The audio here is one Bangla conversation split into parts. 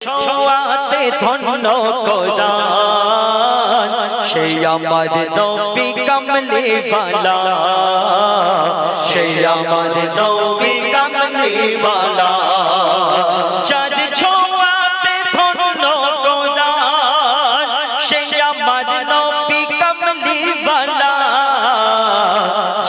ছোঁয়াতে ধন্য কোরআন সেই আমার নবী কামলি ওয়ালা সেই আমার নবী কামলি ওয়ালা যার ছোঁয়াতে ধন্য কোরআন সেই আমার নবী কামলি ওয়ালা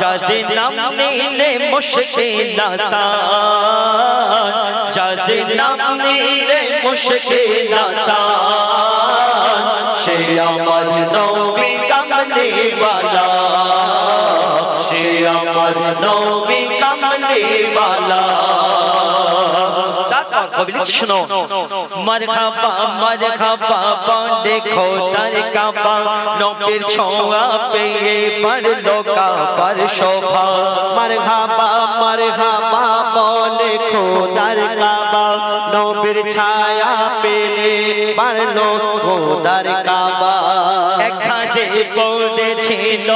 যাদের নাম নিলে মুশকিল আসান যাদের নাম নিলে মুশকিল আসান সেই আমার নবী কামলি ওয়ালা সেই আমার নবী কামলি ওয়ালা তারপর কবি লিখছে শোনো মারহাবা দেখো তার কাবা নবীর ছোঁয়া পেয়ে বাড়লো কাবার শোভা মারহাবা বলে খোদার কাবা নবীর ছায়া পেলে বাড়লো খোদার কাবা একখানে পড়েছিল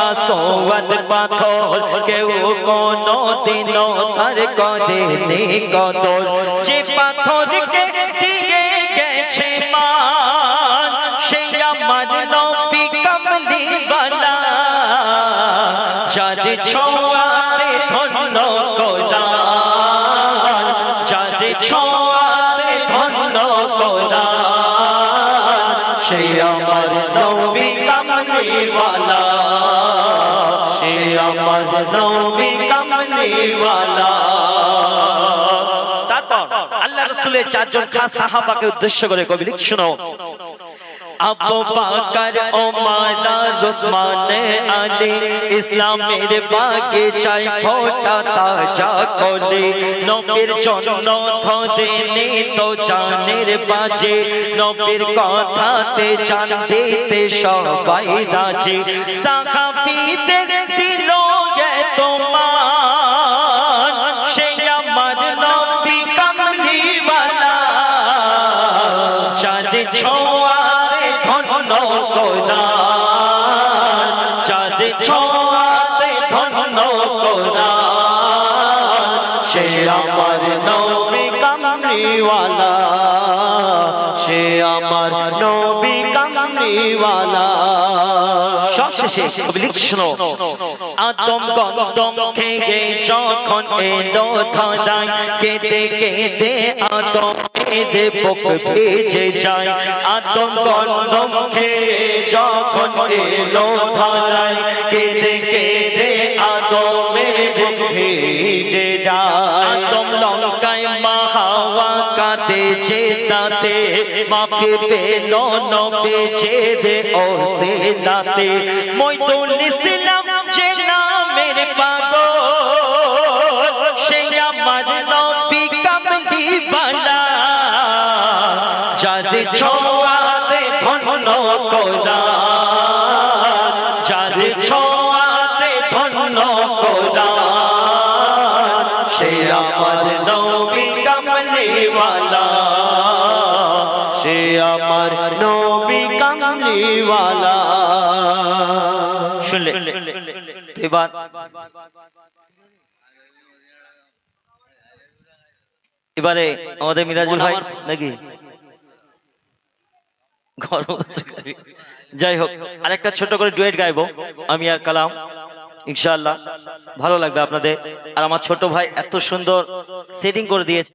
আসওয়াদ পাথর কেউ কোনো দিনও তার করেনি কদর যে পাথরকে দিয়ে গেছে মান সেই আমার নবী কামলি ওয়ালা যার ছোঁয়াতে ধন্য কোরআন যার ছোঁয়াতে ধন্য কোরআন সেই আমার নবী কামলি ওয়ালা সেই আমার নবী কামলি ওয়ালা আল্লাহ রাসূলের চারজন খাস সাহাবাকে উদ্দেশ্য করে কবি লিখছে শোনো আবু বকর ওমর উসমান আলী ইসলামের বাগিচায় ফোটা তাজা কলি নবীর জন্য ধরেনি তো জানের বাজে নবীর কথাতে জান দিতে সবাই রাজি সাহাবীদের দিল এত মান সেই আমার নবী কামলি ওয়ালা যার ছোঁয়াতে ধন্য কোরআন যার ছোঁয়াতে ধন্য কোরআন সেই আমার নবী কামলি ওয়ালা সে আমার নবী কামলি ওয়ালা সবশেষে কবি লিখছে শোনো আদম গন্ধম খেয়ে যখন এলো ধরায় কেঁদে কেঁদে আদম এদে বুক ভেজে যায় আদম গন্ধম খেয়ে যখন এলো ধরায় কেঁদে কেঁদে আদম বুক ভেজে যায় আদম লঙ্কায় মা হাওয়া কাঁদে যেতাতে মাকে পেল নবে ছেড়ে ও সেলাতে মইদুল ইসলাম যে নামের পাগল সেই আমার নবী কামলি ওয়ালা যার ছোঁয়াতে ধন্য কোরআন যার ছোঁয়াতে ধন্য কোরআন সেই আমার নবী কামলি ওয়ালা সে আমার নবী কামলি ওয়ালা শুনলে এবার এবারে আমাদের মিরাজুল ভাই নাকি যাই হোক আরেকটা ছোট করে ডুয়েট গাইবো আমি আর কালাম ইনশাআল্লাহ ভালো লাগবে আপনাদের আর আমার ছোট ভাই এত সুন্দর সেটিং করে দিয়েছে।